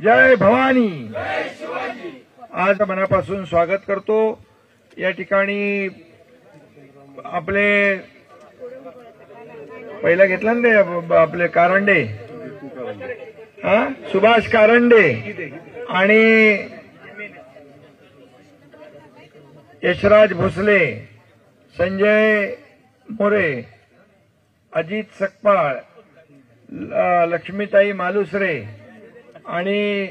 जय भवानी। आज मनापासून स्वागत करतो। या ठिकाणी आपले पहिला घेतला ना ते आपले कारंडे, सुभाष कारंडे आणि यशराज भोसले, संजय मोरे, अजित सकपाळ, लक्ष्मीताई मालुसरे आणि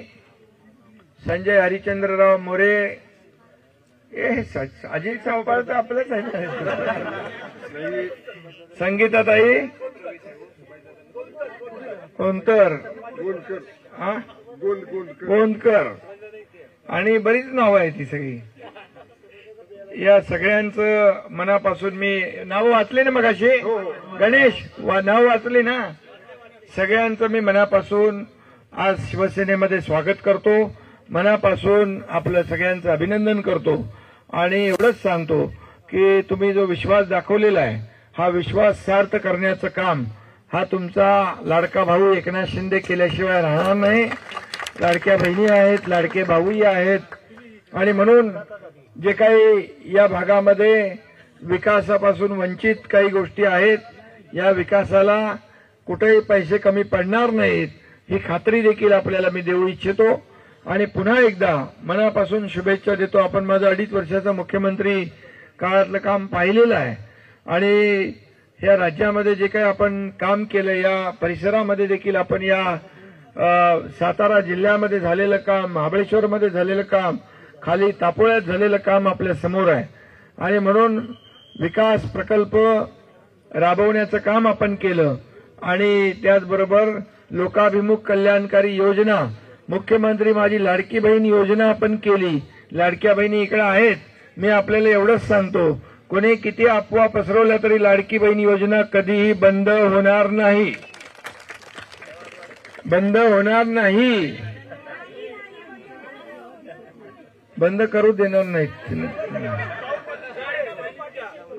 संजय हरिचंद्रराव मोरे। अजित सकपाळ तर आपलंच आहे। संगीताताई कोणतर, गोंदकर आणि बरीच नावं आहेत ती सगळी। या सगळ्यांचं मनापासून मी नाव वाचले ना मगाशी, गणेश नाव वाचले ना, सगळ्यांचं मी मनापासून आज शिवसेनेमध्ये स्वागत करतो। मनापासून आपलं सगळ्यांचं अभिनंदन करतो आणि एवढंच सांगतो की तुम्ही जो विश्वास दाखवलेला आहे, हा विश्वास सार्थ करण्याचं काम हा तुमचा लाडका भाऊ एकनाथ शिंदे केल्याशिवाय राहणार नाही। लाडक्या बहिणी आहेत, लाडके भाऊही आहेत आणि म्हणून जे काही या भागामध्ये विकासापासून वंचित काही गोष्टी आहेत, या विकासाला कुठेही पैसे कमी पडणार नाहीत ही खात्री देखील आपल्याला मी देऊ इच्छितो आणि पुन्हा एकदा मनापासून शुभेच्छा देतो। आपण माझं 2.5 वर्षाचं मुख्यमंत्री काळातलं काम पाहिलेलं आहे आणि या राज्यामध्ये जे काही आपण काम केलं, या परिसरामध्ये देखील आपण या सातारा जिल्ह्यामध्ये झालेलं काम, महाबळेश्वरमध्ये झालेलं काम, खाली तापोळ्यात झालेलं काम आपल्या समोर आहे आणि म्हणून विकास प्रकल्प राबवण्याचं काम आपण केलं आणि त्याचबरोबर लोकाभिमुख कल्याणकारी योजना, मुख्यमंत्री माझी लाडकी बहीण योजना आपण केली। लाडक्या बहिणी इकडे आहेत, मी आपल्याला एवढंच सांगतो, कोणी किती अफवा पसरवल्या तरी लाडकी बहीण योजना कधीही बंद होणार नाही, बंद होणार नाही, बंद करू देणार नाहीत।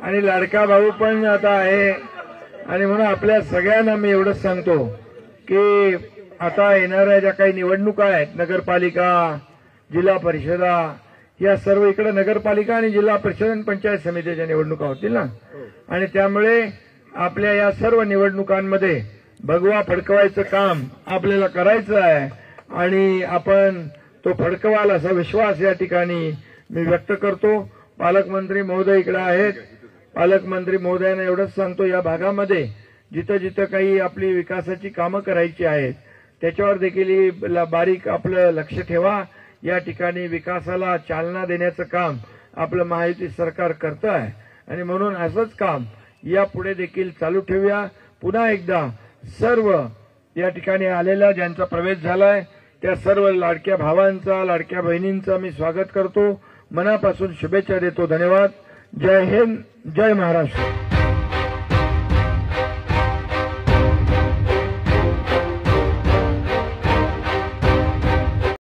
आणि लाडका भाऊ पण आता आहे आणि म्हणून आपल्या सगळ्यांना मी एवढंच सांगतो की आता येणाऱ्या ज्या काही निवडणुका आहेत, नगरपालिका, जिल्हा परिषदा, या सर्व इकडे नगरपालिका आणि जिल्हा परिषद आणि पंचायत समितीच्या निवडणुका होतील ना, आणि त्यामुळे आपल्या या सर्व निवडणुकांमध्ये भगवा फडकवायचं काम आपल्याला करायचं आहे आणि आपण तो फडकवाल असा विश्वास या ठिकाणी मी व्यक्त करतो। पालकमंत्री महोदय इकडे आहेत, पालकमंत्री महोदयांना एवढंच सांगतो, या भागामध्ये जिथं जिथं काही आपली विकासाची कामं करायची आहेत त्याच्यावर देखील बारीक आपलं लक्ष ठेवा। या ठिकाणी विकासाला चालना देण्याचं काम आपलं महायुती सरकार करतं आहे आणि म्हणून असंच काम यापुढे देखील चालू ठेवूया। पुन्हा एकदा सर्व या ठिकाणी आलेला ज्यांचा प्रवेश झालाय त्या सर्व लाडक्या भावांचा, लाडक्या बहिणींचा मी स्वागत करतो, मनापासून शुभेच्छा देतो। धन्यवाद। जय हिंद, जय महाराष्ट्र।